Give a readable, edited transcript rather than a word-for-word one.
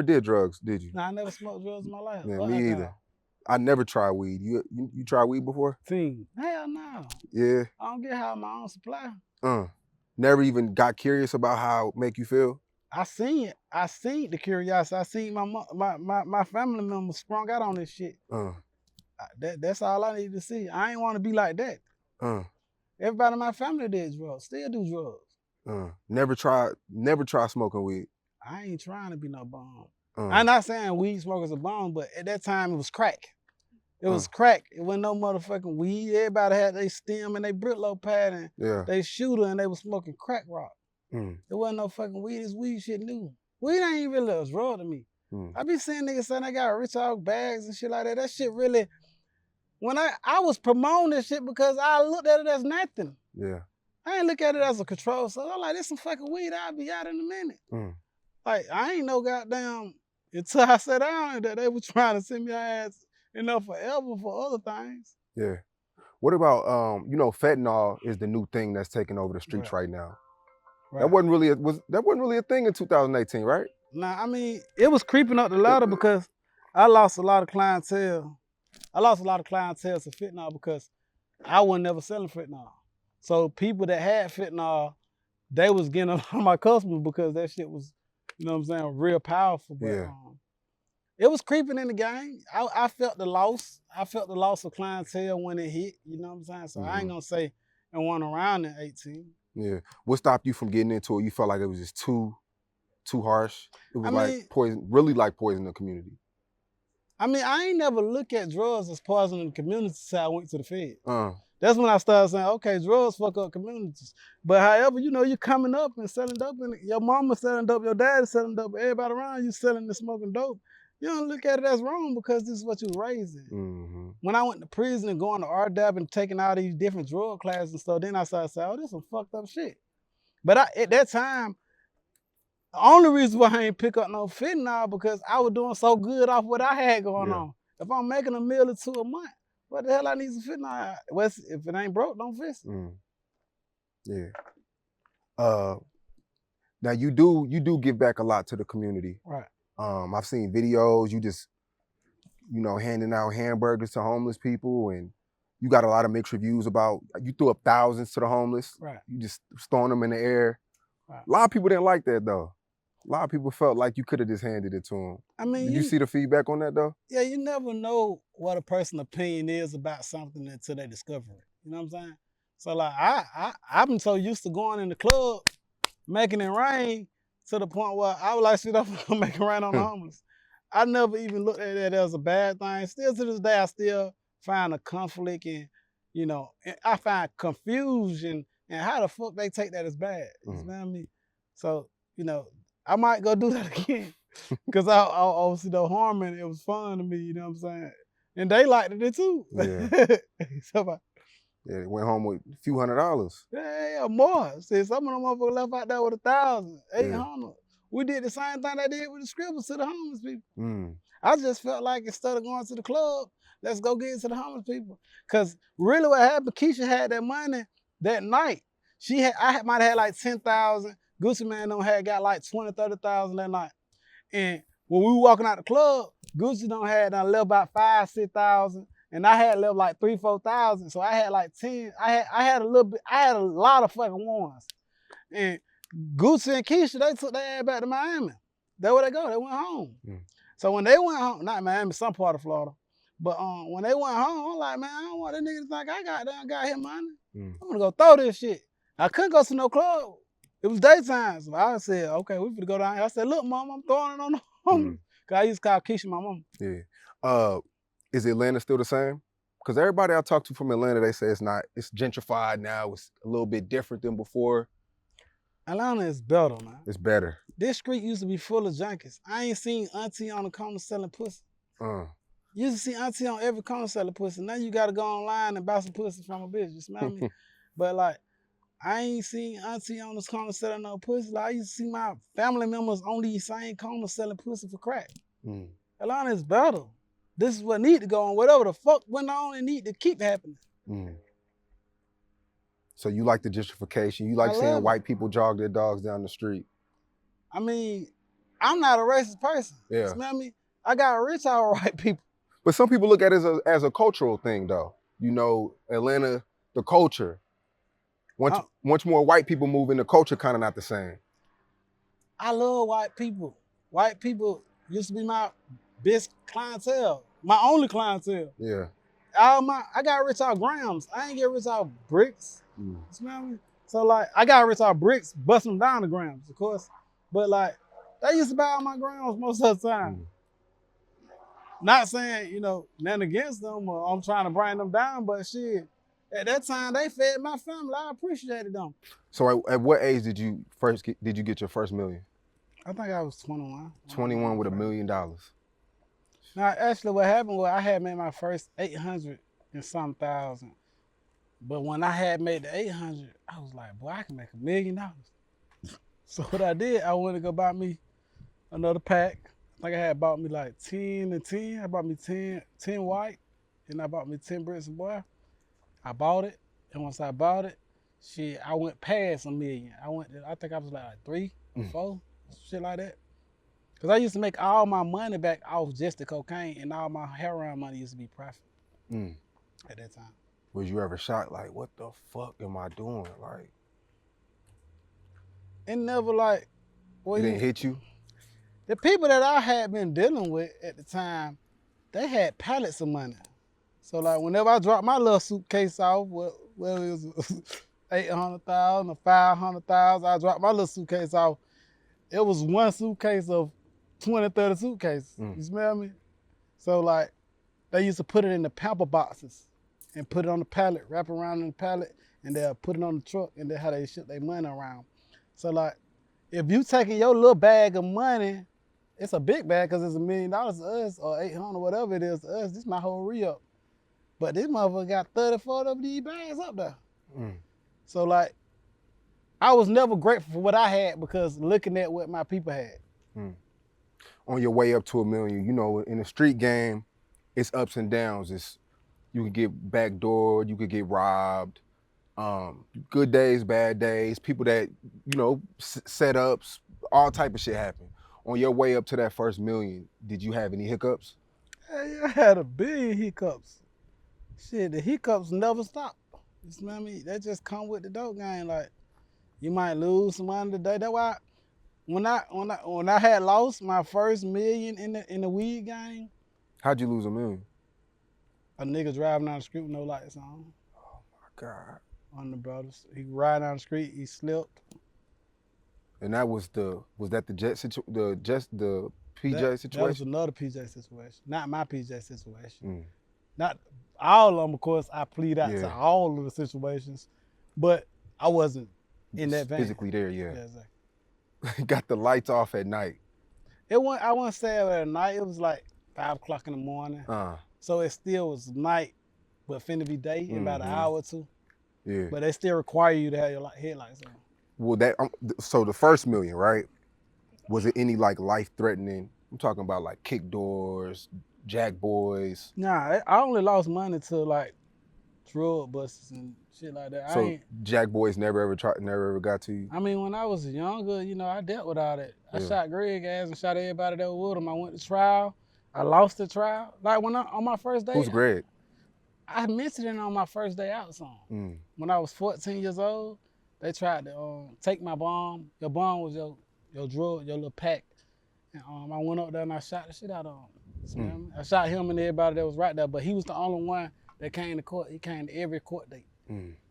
never did drugs, did you? Nah, I never smoked drugs in my life. Man, or me alcohol. either. I never tried weed. You tried weed before? Fiend. Hell no. Yeah. I don't get high on my own supply. Never even got curious about how it make you feel? I seen it. I seen the curiosity. I seen my family members sprung out on this shit. That's all I need to see. I ain't want to be like that. Everybody in my family did drugs. Still do drugs. Never tried smoking weed. I ain't trying to be no bum. I'm not saying weed smokers are bum, but at that time it was crack. It was crack. It wasn't no motherfucking weed. Everybody had their stem and their Britlow pad and they shooter and they was smoking crack rock. It wasn't no fucking weed. This weed shit new. Weed ain't even really a drug to me. I be seeing niggas saying they got rich off bags and shit like that. That shit really, when I was promoting this shit because I looked at it as nothing. Yeah. I ain't look at it as a control. So I'm like, this some fucking weed. I'll be out in a minute. Like, I ain't no goddamn, until I sat down that they were trying to send me ass, forever for other things. Yeah. What about, fentanyl is the new thing that's taking over the streets right now. Right. That wasn't really a thing in 2018, right? Nah, I mean, it was creeping up the ladder because I lost a lot of clientele. I lost a lot of clientele to fentanyl because I wasn't never selling fentanyl. So people that had fentanyl, they was getting a lot of my customers because that shit was, real powerful. But it was creeping in the game. I felt the loss. I felt the loss of clientele when it hit, you know what I'm saying? So I ain't gonna say it wasn't around in 18. Yeah. What stopped you from getting into it? You felt like it was just too harsh? It was like poison, really like poison the community. I mean, I ain't never look at drugs as poisoning the community until I went to the Fed. That's when I started saying, okay, drugs fuck up communities. But however, you're coming up and selling dope, and your mama selling dope, your dad selling dope, everybody around you selling and smoking dope. You don't look at it as wrong because this is what you were raised in. When I went to prison and going to RDAP and taking all these different drug classes and stuff, then I started saying, oh, this is some fucked up shit. But at that time, the only reason why I ain't pick up no fentanyl because I was doing so good off what I had going on. If I'm making $1 or $2 million a month, what the hell I need some fentanyl? Well, if it ain't broke, don't fix it. Yeah. Now you do give back a lot to the community. Right. I've seen videos, you just, handing out hamburgers to homeless people, and you got a lot of mixed reviews about, you threw up thousands to the homeless. Right. You just throwing them in the air. Right. A lot of people didn't like that though. A lot of people felt like you could have just handed it to them. I mean, did you see the feedback on that though? Yeah, you never know what a person's opinion is about something until they discover it. You know what I'm saying? So like, I've been so used to going in the club, making it rain, to the point where I was like, shit, I'm gonna make it rain on the homeless. I never even looked at that as a bad thing. Still to this day, I still find a conflict and, I find confusion and how the fuck they take that as bad. You know what I mean? So, I might go do that again. Cause I see no harm in it. It was fun to me, you know what I'm saying? And they liked it too. Yeah. They went home with a few $100s. Yeah, more. See, some of them motherfuckers left out there with 1,000, 800. Yeah. We did the same thing they did with the scribbles to the homeless people. I just felt like instead of going to the club, let's go get it to the homeless people. Cause really what happened, Keisha had that money that night. I might have had like 10,000. Gucci Man got like 20, 30,000 that night. And when we were walking out the club, Gucci had left about 5,000, 6,000. And I had left like 3,000, 4,000. So I had like 10. I had a little bit, I had a lot of fucking ones. And Gucci and Keisha, they took their ass back to Miami. That's where they go. They went home. So when they went home, not Miami, some part of Florida. But when they went home, I'm like, man, I don't want that nigga to think I got him money. I'm gonna go throw this shit. I couldn't go to no club. It was daytime. So I said, okay, we finna go down here. I said, look, mom, I'm throwing it on the homeless. Cause I used to call Keisha my mom. Yeah. Is Atlanta still the same? Because everybody I talk to from Atlanta, they say it's not. It's gentrified now. It's a little bit different than before. Atlanta is better, man. It's better. This street used to be full of junkies. I ain't seen auntie on the corner selling pussy. You used to see auntie on every corner selling pussy. Now you gotta go online and buy some pussy from a bitch. You smell me? But like, I ain't seen auntie on this corner selling no pussy. Like, I used to see my family members on these same corners selling pussy for crack. Atlanta is better. This is what need to go on. Whatever the fuck went on, it need to keep happening. So you like the gentrification. You like seeing white people jog their dogs down the street. I mean, I'm not a racist person. Yeah. You smell me? I got rich all right people. But some people look at it as a cultural thing, though. You know, Atlanta, the culture. Once more white people move in, the culture kind of not the same. I love white people. White people used to be my best clientele, my only clientele. Yeah. I got rich off grams. I ain't get rich off bricks. You smell me? So like, I got rich off bricks, busting them down to grams, of course. But like, they used to buy all my grams most of the time. Not saying, you know, nothing against them or I'm trying to bring them down, but shit, at that time they fed my family. I appreciated them. So at what age did you get your first million? I think I was 21. 21 with $1 million. Now, actually, what happened was I had made my first 800 and some thousand. But when I had made the 800, I was like, boy, I can make $1 million. So what I did, I went to go buy me another pack. I think I had bought me like 10 and 10. I bought me 10 white, and I bought me 10 bricks, boy. I bought it, and once I bought it, shit, I went past $1 million. I think I was like 3, 4, shit like that. Cause I used to make all my money back off just the cocaine, and all my heroin money used to be profit at that time. Was you ever shocked, like, what the fuck am I doing? Like, it never like, well, it didn't hit you? The people that I had been dealing with at the time, they had pallets of money. So like, whenever I dropped my little suitcase off, well it was 800,000 or 500,000, I dropped my little suitcase off. It was one suitcase of 20, 30 suitcases. You smell me? So like, they used to put it in the pamper boxes and put it on the pallet, wrap around in the pallet, and they'll put it on the truck, and that's how they ship their money around. So like, if you taking your little bag of money, it's a big bag because it's $1 million to us, or 800, whatever it is to us. This is my whole re-up. But this motherfucker got 30, 40 of these bags up there. So like, I was never grateful for what I had because looking at what my people had. On your way up to $1 million, you know, in the street game, it's ups and downs. You could get backdoored, you could get robbed. Good days, bad days, people that, you know, setups, all type of shit happen. On your way up to that first $1 million, did you have any hiccups? Hey, I had a billion hiccups. Shit, the hiccups never stop. You smell me? That just come with the dope game. Like, you might lose some money today. That's why when I had lost my first $1 million in the weed game. How'd you lose $1 million? A nigga driving down the street with no lights on. Oh my God. On the brothers. He riding down the street, he slipped. And that was the PJ situation? That was another PJ situation. Not my PJ situation. Not all of them, of course, I plead out to all of the situations, but I wasn't in that vein. Physically there, Yeah, exactly. Got the lights off at night. I wouldn't say at night, it was like 5 o'clock in the morning. So it still was night, but finna be day in about an hour or two. Yeah. But they still require you to have your headlights on. Well, so the first $1 million, right? Was it any like life-threatening? I'm talking about like kick doors, jack boys. Nah, I only lost money to like drug busters and shit like that. So jack boys never ever got to you? I mean, when I was younger, you know, I dealt with all that. I shot Greg ass and shot everybody that was with him. I went to trial. I lost the trial. Like on my first day. Who's Greg? I mentioned it on my first day out song. When I was 14 years old, they tried to take my bomb. Your bomb was your drug, your little pack. And I went up there and I shot the shit out of him. I shot him and everybody that was right there, but he was the only one that came to court. He came to every court date.